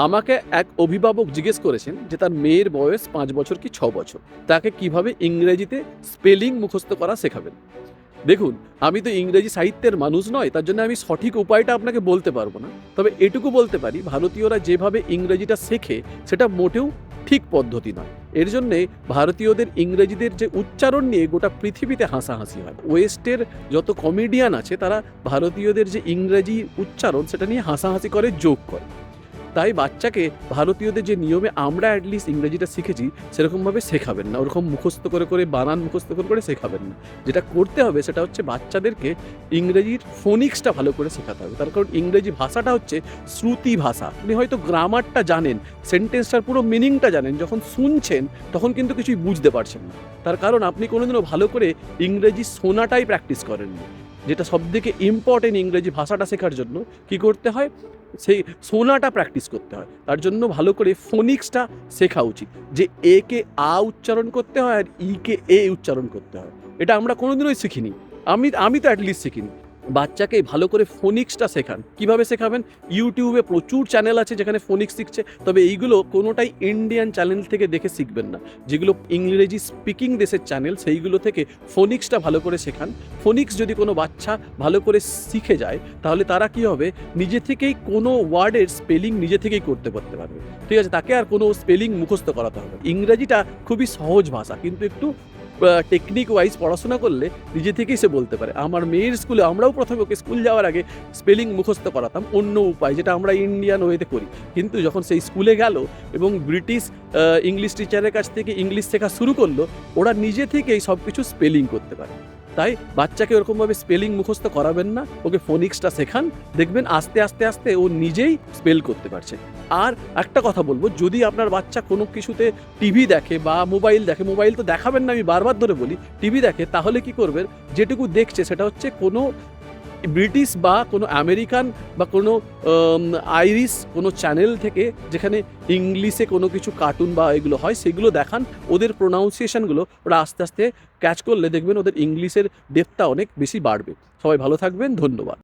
আমাকে এক অভিভাবক জিজ্ঞেস করেছেন যে তার মেয়ের বয়স 5 বছর কি 6 বছর, তাকে কিভাবে ইংরেজিতে স্পেলিং মুখস্থ করা শেখাবেন। দেখুন, আমি তো ইংরেজি সাহিত্যের মানুষ নয়, তার জন্য আমি সঠিক উপায়টা আপনাকে বলতে পারবো না। তবে এটুকু বলতে পারি, ভারতীয়রা যেভাবে ইংরেজিটা শেখে সেটা মোটেও ঠিক পদ্ধতি নয়। এর জন্যে ভারতীয়দের ইংরেজিদের যে উচ্চারণ নিয়ে গোটা পৃথিবীতে হাসাহাসি হয়। ওয়েস্টের যত কমেডিয়ান আছে তারা ভারতীয়দের যে ইংরেজি উচ্চারণ সেটা নিয়ে হাসাহাসি করে, জোক করে। তাই বাচ্চাকে ভারতীয়দের যে নিয়মে আমরা অ্যাটলিস্ট ইংরেজিটা শিখেছি সেরকমভাবে শেখাবেন না, ওরকম মুখস্থ করে করে বানান মুখস্থ করে করে শেখাবেন না। যেটা করতে হবে সেটা হচ্ছে বাচ্চাদেরকে ইংরেজির ফোনিক্সটা ভালো করে শেখাতে হবে। তার কারণ ইংরেজি ভাষাটা হচ্ছে শ্রুতি ভাষা। আপনি হয়তো গ্রামারটা জানেন, সেন্টেন্সটার পুরো মিনিংটা জানেন, যখন শুনছেন তখন কিন্তু কিছুই বুঝতে পারছেন না। তার কারণ আপনি কোনোদিনও ভালো করে ইংরেজি শোনাটাই প্র্যাকটিস করেননি, যেটা সবথেকে ইম্পর্টেন্ট ইংরেজি ভাষাটা শেখার জন্য। কি করতে হয়, সেই শোনাটা প্র্যাকটিস করতে হয়। তার জন্য ভালো করে ফোনিক্সটা শেখা উচিত, যে এ কে আ উচ্চারণ করতে হয় আর ই কে এ উচ্চারণ করতে হয়। এটা আমরা কোনোদিনই শিখিনি, আমি তো অ্যাটলিস্ট শিখিনি। বাচ্চাকে ভালো করে ফোনিক্সটা শেখান। কিভাবে শেখাবেন? ইউটিউবে প্রচুর চ্যানেল আছে যেখানে ফোনিক্স শিখছে, তবে এইগুলো কোনোটাই ইন্ডিয়ান চ্যানেল থেকে দেখে শিখবেন না। যেগুলো ইংরেজি স্পিকিং দেশের চ্যানেল, সেইগুলো থেকে ফোনিক্সটা ভালো করে শেখান। ফোনিক্স যদি কোনো বাচ্চা ভালো করে শিখে যায় তাহলে তারা কি হবে, নিজে থেকেই কোনো ওয়ার্ডের স্পেলিং নিজে থেকেই করতে পারবে। ঠিক আছে, তাকে আর কোনো স্পেলিং মুখস্থ করাতে হবে। ইংরেজিটা খুবই সহজ ভাষা, কিন্তু একটু টেকনিক ওয়াইজ পড়াশোনা করলে নিজে থেকেই সে বলতে পারে। আমার মেয়ের স্কুলে আমরাও প্রথমে ওকে স্কুল যাওয়ার আগে স্পেলিং মুখস্থ করাতাম অন্য উপায়, যেটা আমরা ইন্ডিয়ান ওয়েতে করি। কিন্তু যখন সেই স্কুলে গেল এবং ব্রিটিশ ইংলিশ টিচারের কাছ থেকে ইংলিশ শেখা শুরু করলো, ওরা নিজে থেকেই সব কিছু স্পেলিং করতে পারে। তাই বাচ্চাকে ওরকমভাবে স্পেলিং মুখস্থ করাবেন না, ওকে ফোনিক্সটা শেখান। দেখবেন আস্তে আস্তে আস্তে ও নিজেই স্পেল করতে পারছে। আর একটা কথা বলবো, যদি আপনার বাচ্চা কোনো কিছুতে টিভি দেখে বা মোবাইল দেখে, মোবাইল তো দেখাবেন না, আমি বারবার ধরে বলি, টিভি দেখে, তাহলে কি করবেন, যেটুকু দেখছে সেটা হচ্ছে কোনো ব্রিটিশ বা কোনো আমেরিকান বা কোনো আইরিশ কোনো চ্যানেল থেকে, যেখানে ইংলিশে কোনো কিছু কার্টুন বা এগুলো হয়, সেগুলো দেখান। ওদের প্রোনাউন্সিয়েশনগুলো ওরা আস্তে আস্তে ক্যাচ করলে দেখবেন ওদের ইংলিশের ডেপথটা অনেক বেশি বাড়বে। সবাই ভালো থাকবেন, ধন্যবাদ।